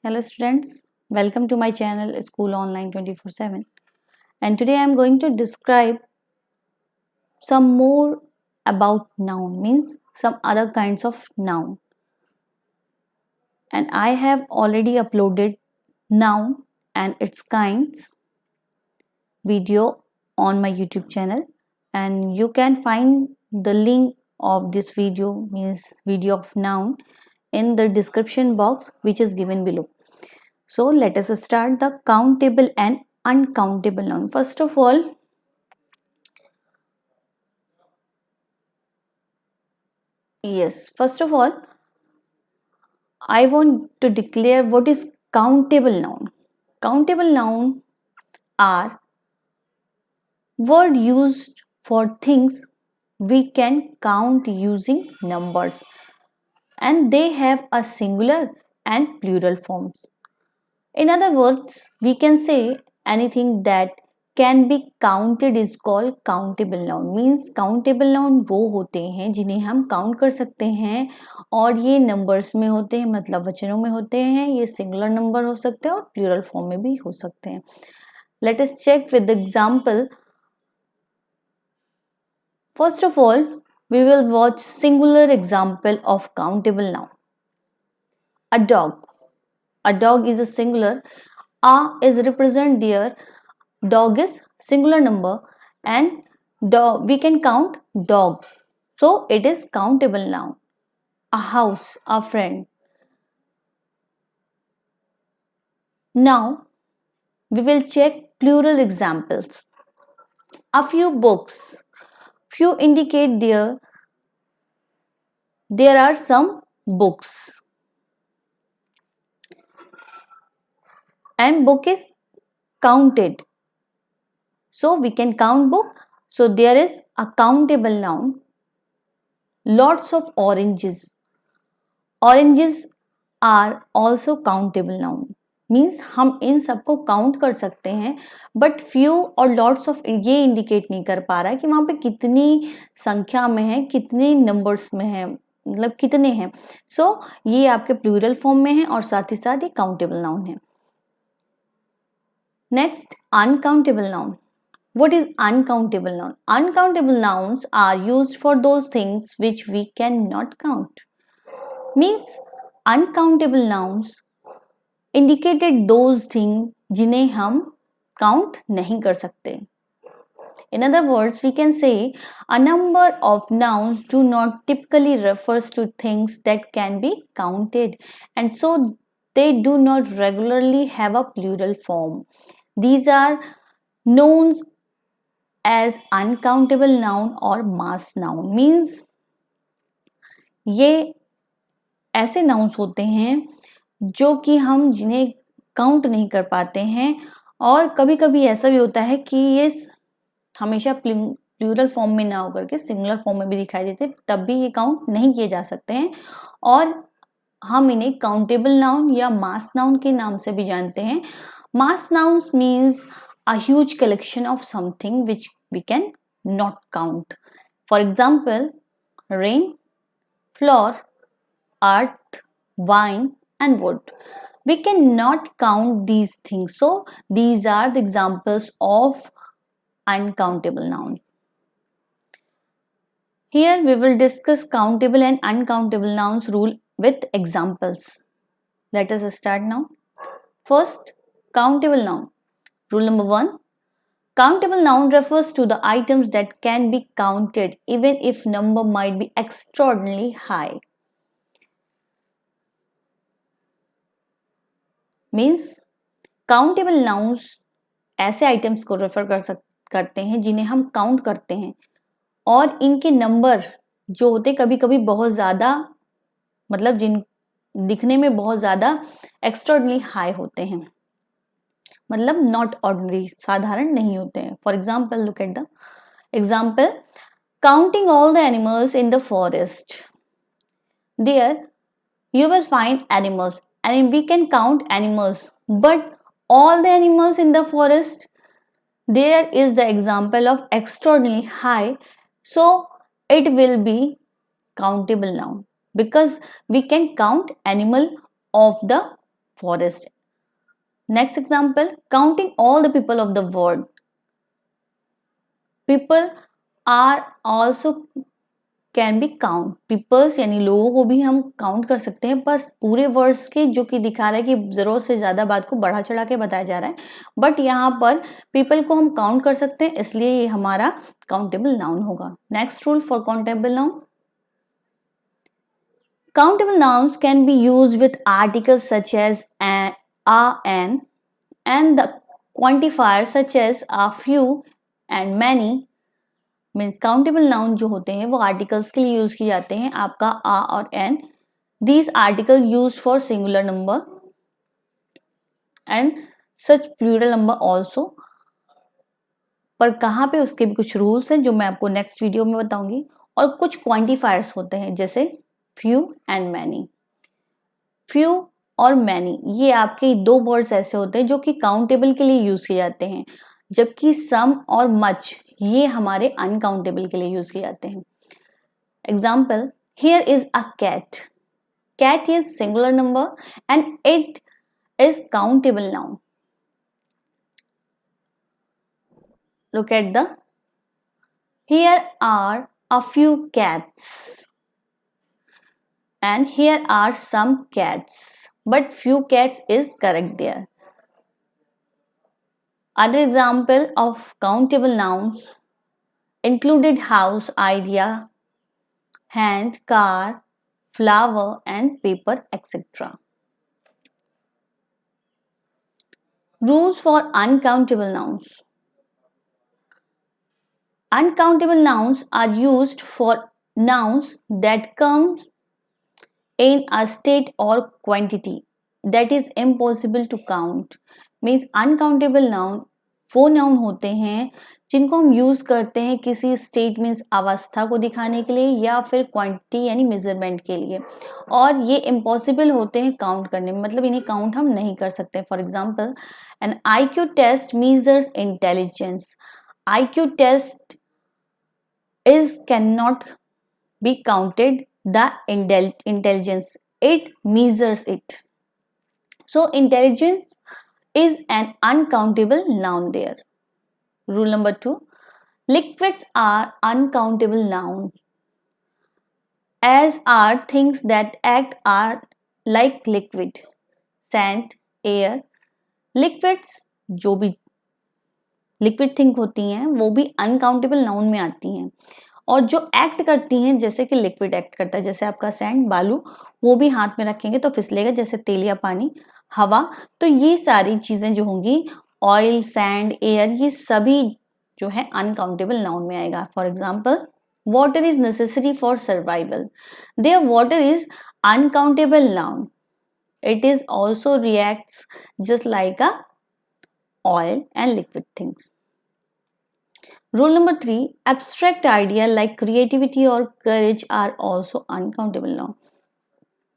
Hello students, welcome to my channel School Online 24/7, and today I am going to describe some more about noun, means some other kinds of noun. And I have already uploaded noun and its kinds video on my YouTube channel, and you can find the link of this video, means video of noun, in the description box which is given below. So let us start the countable and uncountable noun. First of all, I want to declare what is countable noun. Countable noun are word used for things we can count using numbers, and they have a singular and plural forms. In other words, we can say anything that can be counted is called countable noun. Means countable noun वो होते हैं जिन्हें हम count कर सकते हैं और ये नंबर्स में होते हैं, मतलब वचनों में होते हैं. ये सिंगुलर नंबर हो सकते हैं और प्लूरल फॉर्म में भी हो सकते हैं. Let us check with the example. First of all, we will watch singular example of countable noun. A dog. A dog is a singular. A is represent there. Dog is singular number and dog, we can count dog. So it is countable noun. A house, a friend. Now we will check plural examples. A few books. Few indicate there are some books. And book is counted. So we can count book. So there is a countable noun. Lots of oranges. Oranges are also countable noun. Means हम इन सबको count कर सकते हैं, but few और lots of ये indicate नहीं कर पा रहा है कि वहां पे कितनी संख्या में है, कितने नंबर्स में है, मतलब कितने हैं. सो ये आपके प्लूरल फॉर्म में है और साथ ही साथ ये काउंटेबल नाउन है. Next, uncountable noun. What is uncountable noun? Uncountable nouns are used for those things which we cannot count. Means uncountable nouns indicated those things जिन्हें हम count नहीं कर सकते. In other words, we can say a number of nouns do not typically refers to things that can be counted, and so they do not regularly have a plural form. These are nouns as uncountable noun or mass noun. Means ये ऐसे nouns होते हैं जो कि हम जिन्हें count नहीं कर पाते हैं, और कभी कभी ऐसा भी होता है कि ये हमेशा प्लूरल फॉर्म में ना होकर के सिंगुलर फॉर्म में भी दिखाई देते, तब भी ये काउंट नहीं किए जा सकते हैं और हम इन्हें काउंटेबल नाउन या मास नाउन के नाम से भी जानते हैं. Mass nouns means a huge collection of something which we can not count. For example, rain, floor, earth, wine and wood. We cannot count these things. So these are the examples of uncountable noun. Here we will discuss countable and uncountable nouns rule with examples. Let us start now. First, countable noun. Rule number 1. Countable noun refers to the items that can be counted even if number might be extraordinarily high. Means countable nouns ऐसे items को refer करते हैं जिन्हें हम count करते हैं और इनके नंबर जो होते कभी कभी बहुत ज़्यादा, मतलब जिन दिखने में बहुत ज़्यादा एक्स्ट्राऑर्डिनरी हाई होते हैं, मतलब नॉट ऑर्डिनरी, साधारण नहीं होते हैं. For example, look at the example. Counting all the animals in the forest. There you will find animals and we can count animals, but all the animals in the forest, there is the example of extraordinarily high, so it will be countable noun because we can count animal of the forest. Next example, counting all the people of the world. People are also can be count, peoples यानी लोगों को भी हम count कर सकते हैं, पर पूरे वर्ड्स के जो कि दिखा रहा है कि जरूरत से ज्यादा बात को बढ़ा चढ़ा के बताया जा रहा है, बट यहाँ पर पीपल को हम काउंट कर सकते हैं, इसलिए ये हमारा काउंटेबल नाउन होगा. Next rule for countable noun, countable nouns can be use with articles such as an and the quantifiers such as a few and many. Means countable noun जो होते हैं वो आर्टिकल्स के लिए यूज किए जाते हैं, आपका आ और an. These article use for singular number and such plural number also. पर कहाँ पे उसके भी कुछ रूल्स हैं जो मैं आपको नेक्स्ट वीडियो में बताऊंगी. और कुछ क्वांटिफायर्स होते हैं जैसे फ्यू एंड मैनी. फ्यू और मैनी ये आपके दो वर्ड्स ऐसे होते हैं जो कि काउंटेबल के लिए यूज किए जाते हैं, जबकि सम और मच ये हमारे अनकाउंटेबल के लिए यूज किए जाते हैं. Example, here is a cat. Cat is singular number and it is countable noun. Look at the, here are a few cats and here are some cats, but few cats is correct there. Other example of countable nouns included house, idea, hand, car, flower and paper, etc. Rules for uncountable nouns. Uncountable nouns are used for nouns that come in a state or quantity that is impossible to count. Means uncountable noun वो noun होते हैं जिनको हम use करते हैं किसी state means अवस्था को दिखाने के लिए या फिर क्वांटिटी यानी मेजरमेंट के लिए, और ये इम्पॉसिबल होते हैं काउंट करने में, मतलब इन्हें काउंट हम नहीं कर सकते. For example, an IQ test measures intelligence. IQ test is can not be counted the intelligence, it measures it. So intelligence is an uncountable noun there. Rule number 2, liquids are uncountable nouns, as are things that act are like liquid, sand, air. Liquids जो भी liquid thing होती हैं वो भी uncountable noun में आती हैं, और जो एक्ट करती हैं जैसे कि लिक्विड एक्ट करता है, जैसे आपका सैंड, बालू, वो भी हाथ में रखेंगे तो फिसलेगा, जैसे तेल या पानी, हवा. तो ये सारी चीजें जो होंगी, ऑयल, सैंड, एयर, ये सभी जो है अनकाउंटेबल नाउन में आएगा. For example, water is necessary for survival. There water is uncountable noun. It is also reacts just like a oil and liquid things. Rule number 3, abstract idea like creativity or courage are also uncountable noun.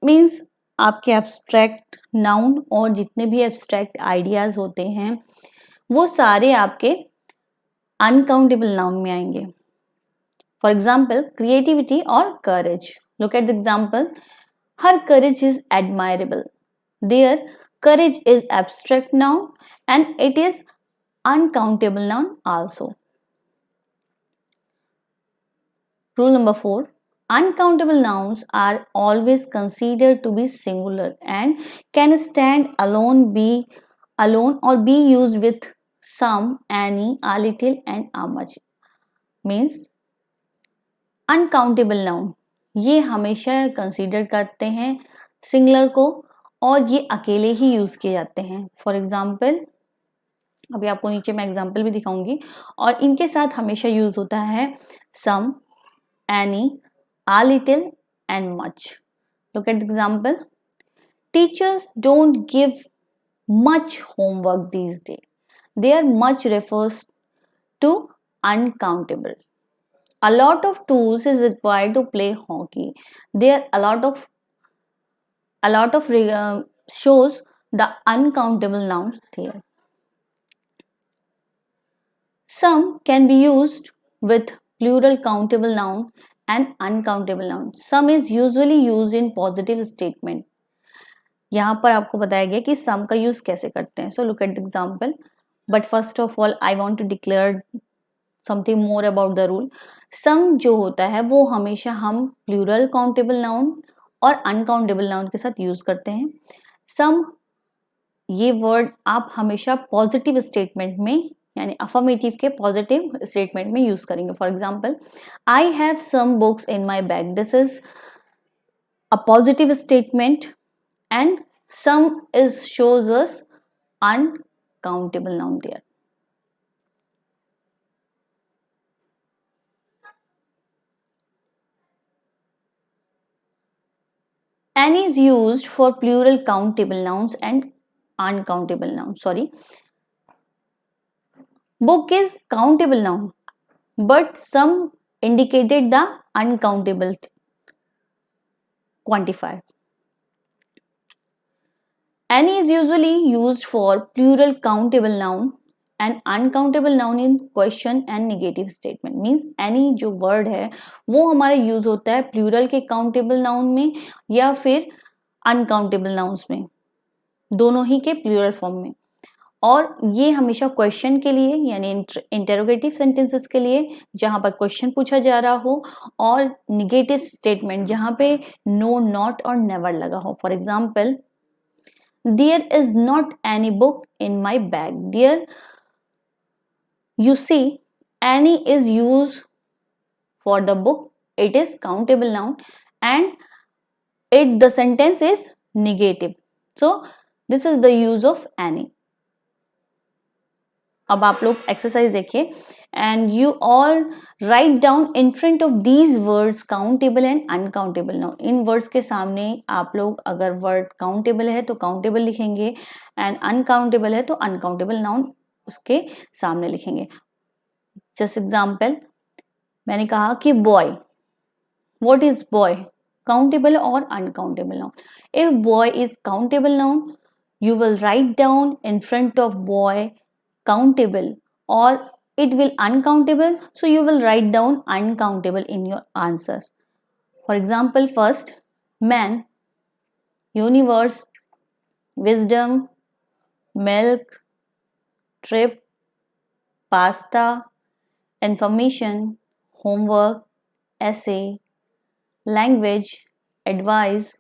Means आपके abstract noun और जितने भी abstract ideas होते हैं वो सारे आपके uncountable noun में आएंगे. For example, creativity or courage. Look at the example. Her courage is admirable. There, courage is abstract noun and it is uncountable noun also. Rule number 4, uncountable nouns are always considered to be singular and can stand alone or be used with some, any, a little and a much. Means uncountable noun ये हमेशा consider करते हैं singular को और ये अकेले ही use किए जाते हैं. फॉर एग्जाम्पल, अभी आपको नीचे मैं एग्जाम्पल भी दिखाऊंगी, और इनके साथ हमेशा यूज होता है सम, any, a little and much. Look at the example. Teachers don't give much homework these days. There much refers to uncountable. A lot of tools is required to play hockey. There a lot of shows the uncountable nouns there. Some can be used with plural countable noun and uncountable noun. Some is usually used in positive statement. यहाँ पर आपको बताया गया कि सम का use कैसे करते हैं. So look at the example. But first of all I want to declare something more about the rule. Some जो होता है वो हमेशा हम प्लूरल काउंटेबल नाउन और अनकाउंटेबल नाउन के साथ यूज करते हैं. सम ये वर्ड आप हमेशा पॉजिटिव स्टेटमेंट में यानी अफर्मेटिव के पॉजिटिव स्टेटमेंट में यूज करेंगे. For example, I have some books in my bag. This is a positive statement and some is shows us uncountable noun there. Any is used for plural countable nouns and uncountable nouns. Sorry, book is countable noun, but some indicated the uncountable quantifier. Any is usually used for plural countable noun and uncountable noun in question and negative statement. Means any जो word है वो हमारा use होता है plural के countable noun में या फिर अनकाउंटेबल नाउन्स में, दोनों ही के प्लूरल फॉर्म में. और ये हमेशा क्वेश्चन के लिए यानी इंटेरोगेटिव सेंटेंसेस के लिए जहां पर क्वेश्चन पूछा जा रहा हो, और निगेटिव स्टेटमेंट जहां पे नो, नॉट और नेवर लगा हो. For example, there is not any book in my bag. There, you see, any is used for the book. It is countable noun and the sentence is negative. So this is the use of any. अब आप लोग exercise देखिए. and you all write down in front of these words countable and uncountable noun. In words के सामने आप लोग अगर word countable है तो काउंटेबल लिखेंगे एंड अनकाउंटेबल है तो अनकाउंटेबल नाउन उसके सामने लिखेंगे. जस्ट एग्जाम्पल, मैंने कहा कि boy. What is boy? Countable और uncountable noun. If boy is countable noun, you will write down in front of boy countable, or it will uncountable, so you will write down uncountable in your answers. For example, first, man, universe, wisdom, milk, trip, pasta, information, homework, essay, language, advice,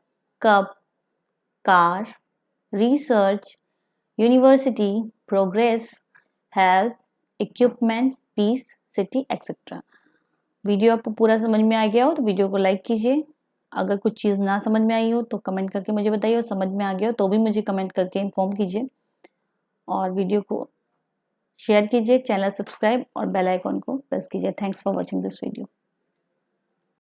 cup, car, research, university, progress, health, equipment, peace, city, etc. Video आपको पूरा समझ में आ गया हो तो video को like कीजिए. अगर कुछ चीज़ ना समझ में आई हो तो कमेंट करके मुझे बताइए, और समझ में आ गया हो तो भी मुझे कमेंट करके इन्फॉर्म कीजिए. और वीडियो को शेयर कीजिए, चैनल सब्सक्राइब और बेल आइकॉन को प्रेस कीजिए. Thanks for watching this video.